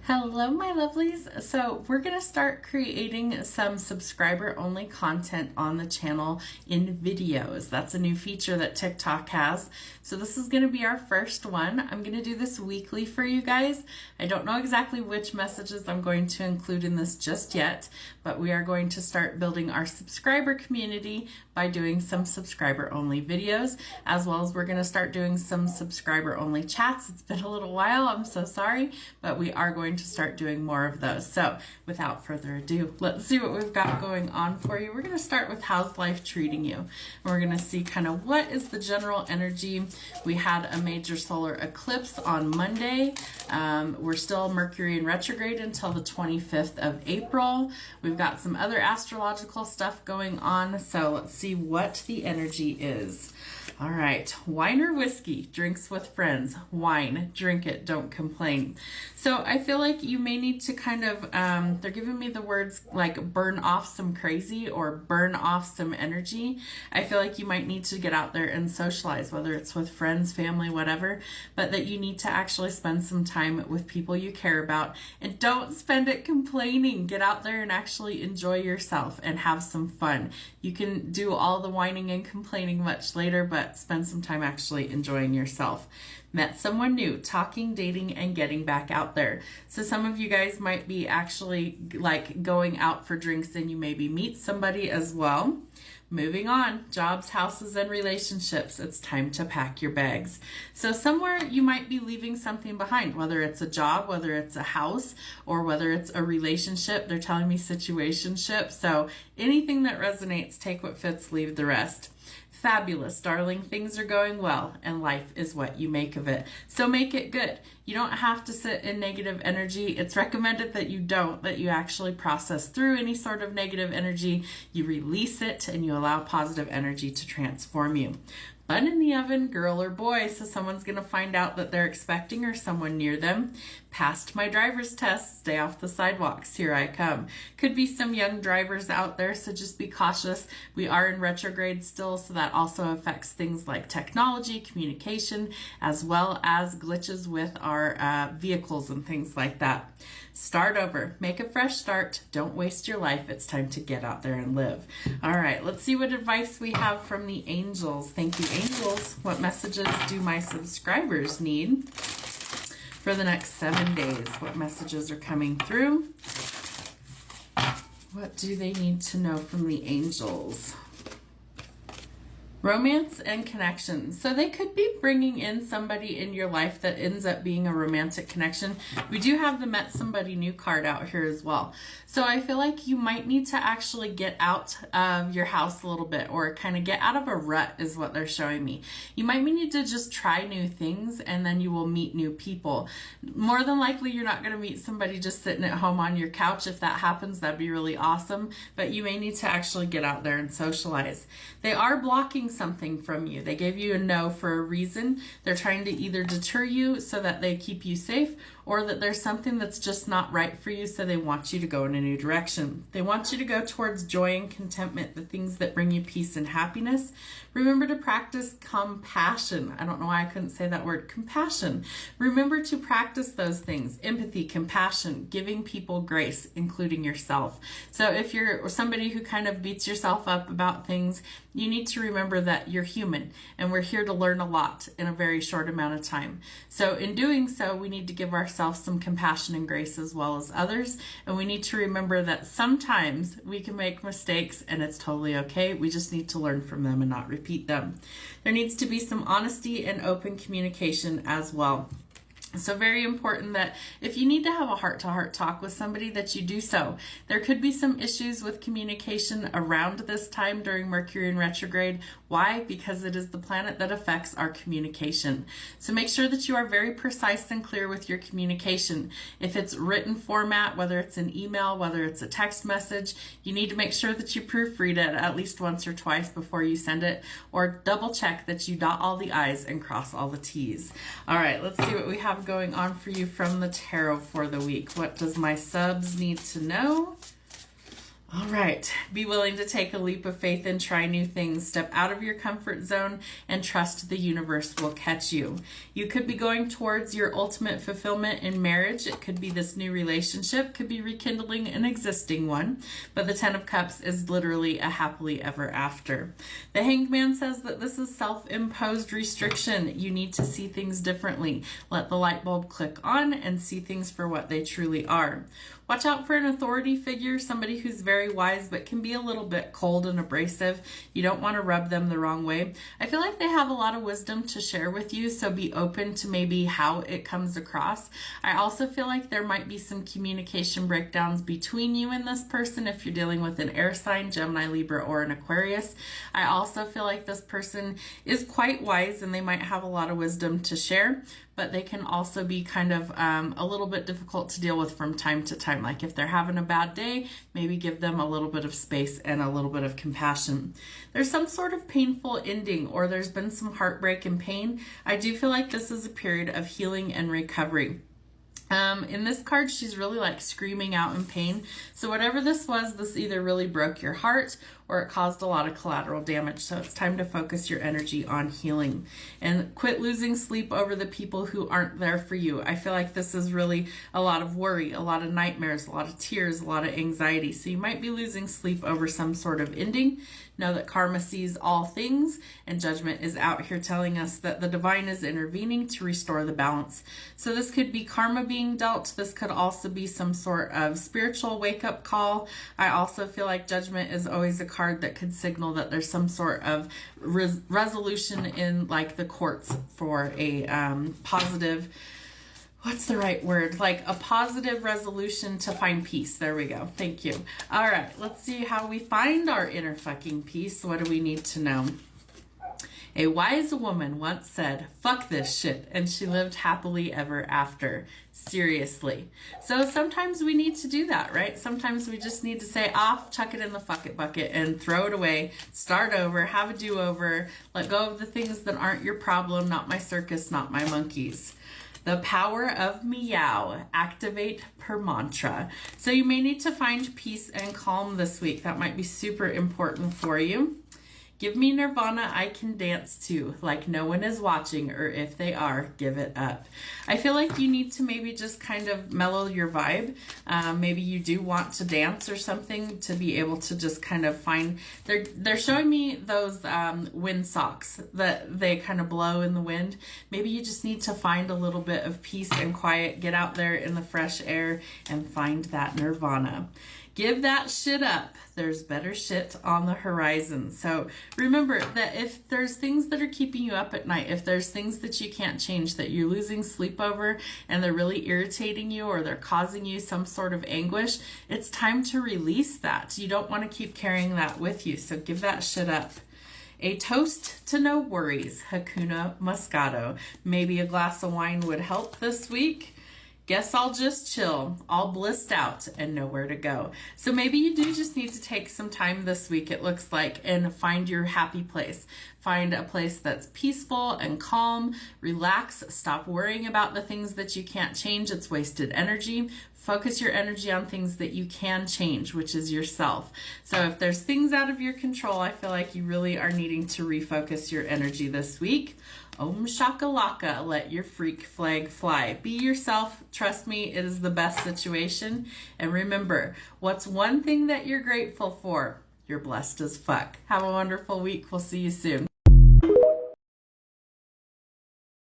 Hello, my lovelies. So we're going to start creating some subscriber-only content on the channel in videos. That's a new feature that TikTok has. So this is going to be our first one. I'm going to do this weekly for you guys. I don't know exactly which messages I'm going to include in this just yet, but we are going to start building our subscriber community by doing some subscriber-only videos, as well as we're going to start doing some subscriber-only chats. It's been a little while, I'm so sorry, but we are going to start doing more of those. So without further ado, let's see what we've got going on for you. We're going to start with how's life treating you. And we're going to see kind of what is the general energy. We had a major solar eclipse on Monday. We're still Mercury in retrograde until the 25th of April. We've got some other astrological stuff going on. So let's see what the energy is. All right, wine or whiskey, drinks with friends. Wine, drink it, don't complain. So I feel like you may need to kind of, they're giving me the words like burn off some crazy or burn off some energy. I feel like you might need to get out there and socialize, whether it's with friends, family, whatever, but that you need to actually spend some time with people you care about, and don't spend it complaining. Get out there and actually enjoy yourself and have some fun. You can do all the whining and complaining much later, but spend some time actually enjoying yourself. Met someone new, talking, dating, and getting back out there. So some of you guys might be actually like going out for drinks, and you maybe meet somebody as well. Moving on, jobs, houses, and relationships. It's time to pack your bags. So somewhere you might be leaving something behind, whether it's a job, whether it's a house, or whether it's a relationship. They're telling me situationship. So anything that resonates, take what fits, leave the rest. Fabulous, darling. Things are going well, and life is what you make of it. So make it good. You don't have to sit in negative energy. It's recommended that you don't, that you actually process through any sort of negative energy. You release it, and you allow positive energy to transform you. Bun in the oven, girl or boy, so someone's going to find out that they're expecting or someone near them. Passed my driver's test, stay off the sidewalks, here I come. Could be some young drivers out there, so just be cautious. We are in retrograde still, so that also affects things like technology, communication, as well as glitches with our vehicles and things like that. Start over, make a fresh start, don't waste your life. It's time to get out there and live. All right, let's see what advice we have from the angels. Thank you, angels. What messages do my subscribers need for the next 7 days? What messages are coming through? What do they need to know from the angels? Romance and connection. So they could be bringing in somebody in your life that ends up being a romantic connection. We do have the met somebody new card out here as well. So I feel like you might need to actually get out of your house a little bit, or kind of get out of a rut is what they're showing me. You might need to just try new things, and then you will meet new people. More than likely, you're not going to meet somebody just sitting at home on your couch. If that happens, that'd be really awesome. But you may need to actually get out there and socialize. They are blocking something from you. They gave you a no for a reason. They're trying to either deter you so that they keep you safe, or that there's something that's just not right for you, so they want you to go in a new direction. They want you to go towards joy and contentment, the things that bring you peace and happiness. Remember to practice compassion. I don't know why I couldn't say that word, compassion. Remember to practice those things: empathy, compassion, giving people grace, including yourself. So if you're somebody who kind of beats yourself up about things, you need to remember that you're human, and we're here to learn a lot in a very short amount of time. So in doing so, we need to give ourselves some compassion and grace as well as others. And we need to remember that sometimes we can make mistakes, and it's totally okay. We just need to learn from them and not repeat them. There needs to be some honesty and open communication as well. So very important that if you need to have a heart-to-heart talk with somebody, that you do so. There could be some issues with communication around this time during Mercury in retrograde. Why? Because it is the planet that affects our communication. So make sure that you are very precise and clear with your communication. If it's written format, whether it's an email, whether it's a text message, you need to make sure that you proofread it at least once or twice before you send it, or double check that you dot all the I's and cross all the T's. All right, let's see what we have going on for you from the tarot for the week. What does my subs need to know? All right, be willing to take a leap of faith and try new things. Step out of your comfort zone and trust the universe will catch you. You could be going towards your ultimate fulfillment in marriage. It could be this new relationship, could be rekindling an existing one, but the Ten of Cups is literally a happily ever after. The Hanged Man says that this is self-imposed restriction. You need to see things differently. Let the light bulb click on and see things for what they truly are. Watch out for an authority figure, somebody who's very wise but can be a little bit cold and abrasive. You don't want to rub them the wrong way. I feel like they have a lot of wisdom to share with you, so be open to maybe how it comes across. I also feel like there might be some communication breakdowns between you and this person if you're dealing with an air sign, Gemini, Libra, or an Aquarius. I also feel like this person is quite wise and they might have a lot of wisdom to share, but they can also be kind of a little bit difficult to deal with from time to time. Like if they're having a bad day, maybe give them a little bit of space and a little bit of compassion. There's some sort of painful ending, or there's been some heartbreak and pain. I do feel like this is a period of healing and recovery. In this card, she's really like screaming out in pain. So whatever this was, this either really broke your heart or it caused a lot of collateral damage. So it's time to focus your energy on healing and quit losing sleep over the people who aren't there for you. I feel like this is really a lot of worry, a lot of nightmares, a lot of tears, a lot of anxiety. So you might be losing sleep over some sort of ending. Know that karma sees all things, and judgment is out here telling us that the divine is intervening to restore the balance. So this could be karma being dealt. This could also be some sort of spiritual wake-up call. I also feel like judgment is always a card that could signal that there's some sort of resolution in like the courts for a positive, what's the right word? Like a positive resolution to find peace. There we go. Thank you. All right, let's see how we find our inner fucking peace. What do we need to know? A wise woman once said, "Fuck this shit," and she lived happily ever after. Seriously. So sometimes we need to do that, right? Sometimes we just need to say, off, chuck it in the fuck it bucket and throw it away, start over, have a do-over, let go of the things that aren't your problem, not my circus, not my monkeys. The power of meow, activate per mantra. So you may need to find peace and calm this week. That might be super important for you. Give me nirvana I can dance to, like no one is watching, or if they are, give it up. I feel like you need to maybe just kind of mellow your vibe. Maybe you do want to dance or something to be able to just kind of find, they're showing me those wind socks that they kind of blow in the wind. Maybe you just need to find a little bit of peace and quiet, get out there in the fresh air and find that nirvana. Give that shit up. There's better shit on the horizon. So remember that if there's things that are keeping you up at night, if there's things that you can't change, that you're losing sleep over and they're really irritating you or they're causing you some sort of anguish, it's time to release that. You don't want to keep carrying that with you. So give that shit up. A toast to no worries, Hakuna Matata. Maybe a glass of wine would help this week. Guess I'll just chill, all blissed out and nowhere to go. So maybe you do just need to take some time this week, it looks like, and find your happy place. Find a place that's peaceful and calm, relax, stop worrying about the things that you can't change. It's wasted energy. Focus your energy on things that you can change, which is yourself. So if there's things out of your control, I feel like you really are needing to refocus your energy this week. Om shakalaka, let your freak flag fly. Be yourself. Trust me, it is the best situation. And remember, what's one thing that you're grateful for? You're blessed as fuck. Have a wonderful week. We'll see you soon.